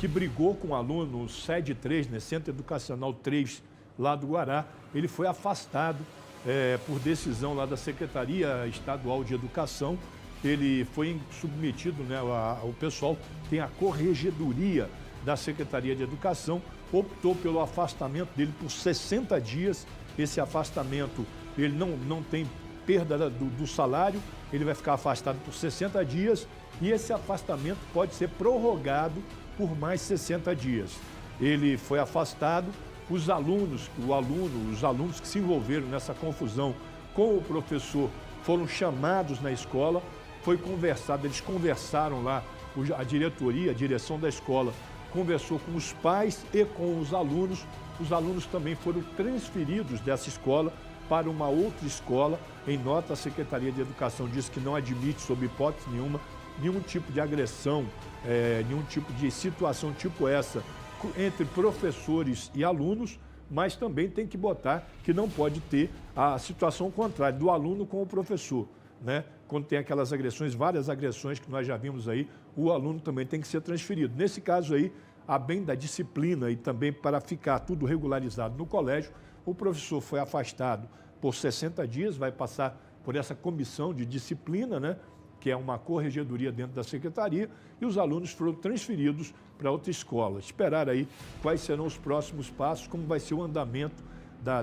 que brigou com um aluno, o SED 3, né, Centro Educacional 3, lá do Guará. Ele foi afastado por decisão lá da Secretaria Estadual de Educação. Ele foi submetido, né, o pessoal tem a corregedoria da Secretaria de Educação, optou pelo afastamento dele por 60 dias. Esse afastamento, ele não tem perda do salário, ele vai ficar afastado por 60 dias e esse afastamento pode ser prorrogado por mais 60 dias. Ele foi afastado, os alunos que se envolveram nessa confusão com o professor foram chamados na escola, foi conversado, eles conversaram lá, a diretoria, a direção da escola, conversou com os pais e com os alunos também foram transferidos dessa escola para uma outra escola. Em nota, a Secretaria de Educação diz que não admite, sob hipótese nenhuma, nenhum tipo de agressão, nenhum tipo de situação tipo essa entre professores e alunos, mas também tem que botar que não pode ter a situação contrária, do aluno com o professor, né? Quando tem aquelas agressões, várias agressões que nós já vimos aí, o aluno também tem que ser transferido. Nesse caso aí, a bem da disciplina e também para ficar tudo regularizado no colégio, o professor foi afastado por 60 dias, vai passar por essa comissão de disciplina, né, que é uma corregedoria dentro da secretaria, e os alunos foram transferidos para outra escola. Esperar aí quais serão os próximos passos, como vai ser o andamento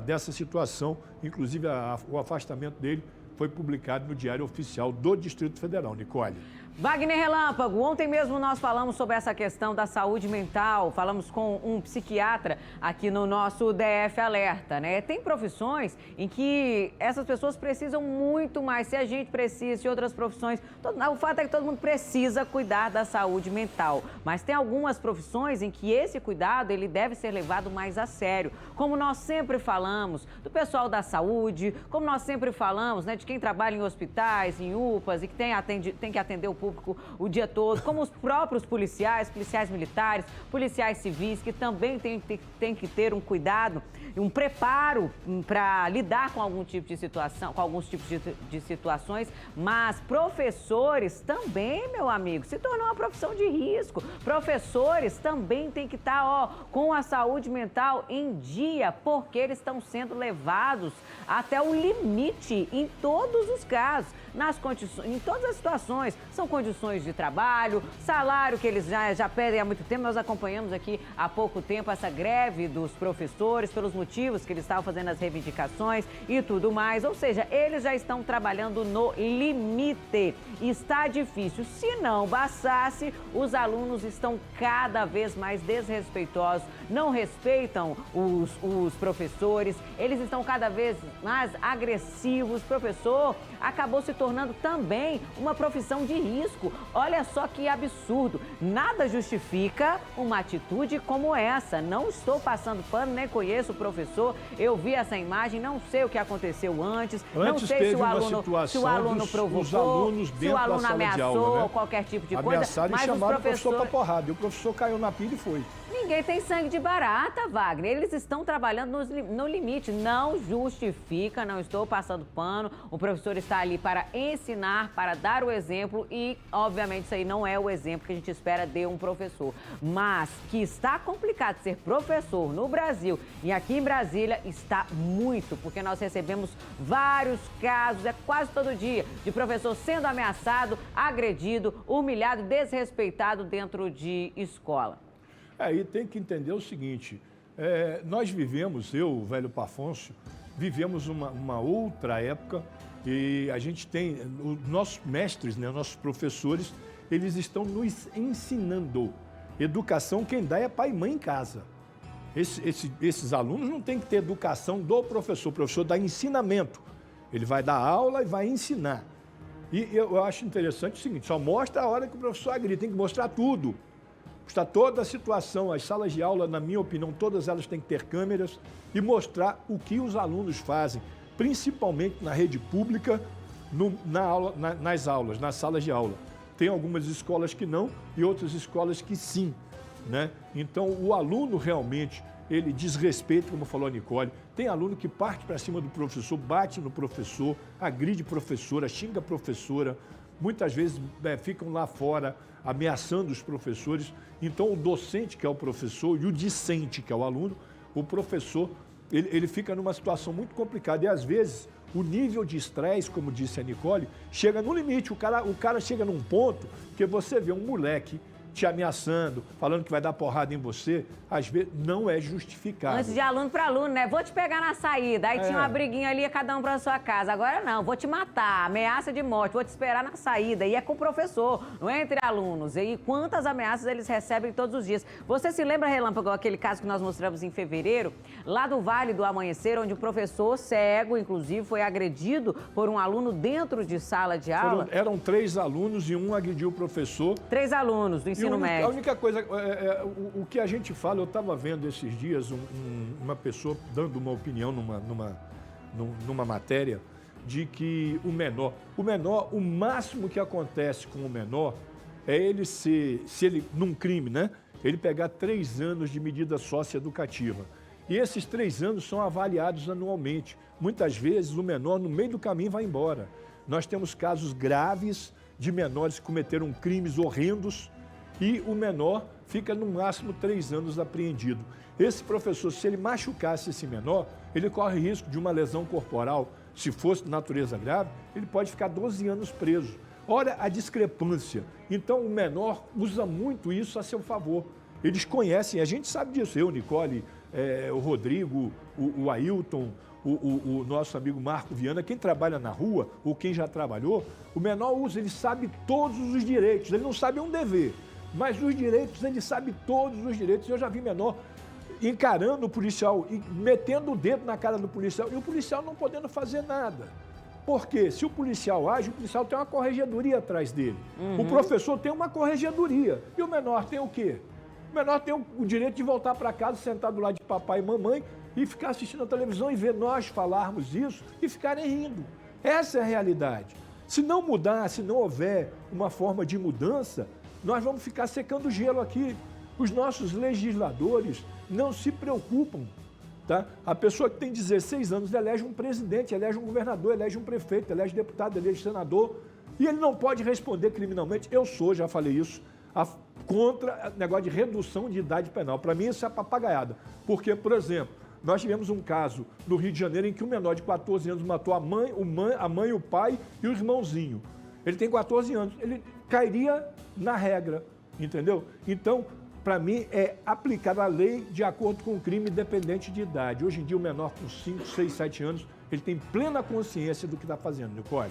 dessa situação, inclusive o afastamento dele foi publicado no Diário Oficial do Distrito Federal. Nicole. Wagner Relâmpago, ontem mesmo nós falamos sobre essa questão da saúde mental, falamos com um psiquiatra aqui no nosso DF Alerta, né? Tem profissões em que essas pessoas precisam muito mais, se a gente precisa, se outras profissões, o fato é que todo mundo precisa cuidar da saúde mental, mas tem algumas profissões em que esse cuidado, ele deve ser levado mais a sério, como nós sempre falamos do pessoal da saúde, como nós sempre falamos, né, de quem trabalha em hospitais, em UPAs e que tem que atender o público o dia todo, como os próprios policiais militares, policiais civis, que também tem que ter um cuidado, um preparo para lidar com algum tipo de situação, com alguns tipos de situações, mas professores também, meu amigo, se tornou uma profissão de risco. Professores também têm que estar, com a saúde mental em dia, porque eles estão sendo levados até o limite em todos os casos, em todas as situações. São condições de trabalho, salário que eles já pedem há muito tempo. Nós acompanhamos aqui há pouco tempo essa greve dos professores pelos motivos que eles estavam fazendo as reivindicações e tudo mais. Ou seja, eles já estão trabalhando no limite. Está difícil. Se não bastasse, os alunos estão cada vez mais desrespeitosos, não respeitam os professores, eles estão cada vez mais agressivos. O professor acabou se tornando também uma profissão de risco. Olha só que absurdo. Nada justifica uma atitude como essa. Não estou passando pano, nem conheço o professor. Eu vi essa imagem, não sei o que aconteceu antes. Não sei se o aluno provocou, se o aluno ameaçou, né, qualquer tipo de coisa. Ameaçaram e chamaram o professor para porrada. E o professor caiu na pilha e foi. Ninguém tem sangue de barata, Wagner. Eles estão trabalhando no limite. Não justifica, não estou passando pano. O professor está ali para ensinar, para dar o exemplo e, obviamente, isso aí não é o exemplo que a gente espera de um professor. Mas que está complicado ser professor no Brasil e aqui em Brasília está muito, porque nós recebemos vários casos, quase todo dia, de professor sendo ameaçado, agredido, humilhado, desrespeitado dentro de escola. Aí tem que entender o seguinte, nós vivemos, eu, o velho Pafôncio, vivemos uma outra época e a gente tem, os nossos mestres, né, nossos professores, eles estão nos ensinando. Educação quem dá é pai e mãe em casa. Esses alunos não têm que ter educação do professor, o professor dá ensinamento. Ele vai dar aula e vai ensinar. E eu acho interessante o seguinte, só mostra a hora que o professor agride, tem que mostrar tudo. Mostrar toda a situação, as salas de aula, na minha opinião, todas elas têm que ter câmeras e mostrar o que os alunos fazem, principalmente na rede pública, nas aulas, nas salas de aula. Tem algumas escolas que não e outras escolas que sim, né? Então, o aluno realmente, ele desrespeita, como falou a Nicole, tem aluno que parte para cima do professor, bate no professor, agride professora, xinga professora, muitas vezes ficam lá fora ameaçando os professores. Então, o docente, que é o professor, e o discente, que é o aluno, o professor, ele fica numa situação muito complicada. E, às vezes, o nível de estresse, como disse a Nicole, chega no limite. O cara chega num ponto que você vê um moleque te ameaçando, falando que vai dar porrada em você, às vezes não é justificado. Antes de aluno para aluno, né? Vou te pegar na saída. Aí tinha uma briguinha ali, cada um para sua casa. Agora não, vou te matar, ameaça de morte, vou te esperar na saída. E é com o professor, não é entre alunos. E quantas ameaças eles recebem todos os dias. Você se lembra, Relâmpago, aquele caso que nós mostramos em fevereiro, lá do Vale do Amanhecer, onde o professor cego, inclusive, foi agredido por um aluno dentro de sala de aula? Eram 3 alunos e um agrediu o professor. 3 alunos do ensino médio. A única coisa, o que a gente fala, eu estava vendo esses dias uma pessoa dando uma opinião numa matéria de que o menor, o máximo que acontece com o menor é ele se ele, num crime, né? Ele pegar 3 anos de medida socioeducativa. E esses 3 anos são avaliados anualmente. Muitas vezes o menor, no meio do caminho, vai embora. Nós temos casos graves de menores que cometeram crimes horrendos e o menor fica no máximo 3 anos apreendido. Esse professor, se ele machucasse esse menor, ele corre risco de uma lesão corporal. Se fosse de natureza grave, ele pode ficar 12 anos preso. Olha a discrepância. Então, o menor usa muito isso a seu favor. Eles conhecem, a gente sabe disso. Eu, Nicole, o Rodrigo, o Ailton, o nosso amigo Marco Viana, quem trabalha na rua ou quem já trabalhou, o menor usa, ele sabe todos os direitos, ele não sabe um dever. Mas os direitos, ele sabe todos os direitos. Eu já vi menor encarando o policial e metendo o dedo na cara do policial e o policial não podendo fazer nada. Por quê? Se o policial age, o policial tem uma corregedoria atrás dele. O professor tem uma corregedoria. E o menor tem o quê? O menor tem o direito de voltar para casa, sentar do lado de papai e mamãe e ficar assistindo a televisão e ver nós falarmos isso e ficarem rindo. Essa é a realidade. Se não mudar, se não houver uma forma de mudança, nós vamos ficar secando gelo aqui. Os nossos legisladores não se preocupam, tá? A pessoa que tem 16 anos elege um presidente, elege um governador, elege um prefeito, elege deputado, elege senador, e ele não pode responder criminalmente. Eu já falei isso, contra o negócio de redução de idade penal. Para mim, isso é papagaiada. Porque, por exemplo, nós tivemos um caso no Rio de Janeiro em que um menor de 14 anos matou a mãe, o pai e o irmãozinho. Ele tem 14 anos, ele cairia na regra, entendeu? Então, para mim, é aplicar a lei de acordo com o crime, independente de idade. Hoje em dia, o menor com 5, 6, 7 anos, ele tem plena consciência do que está fazendo, Nicole.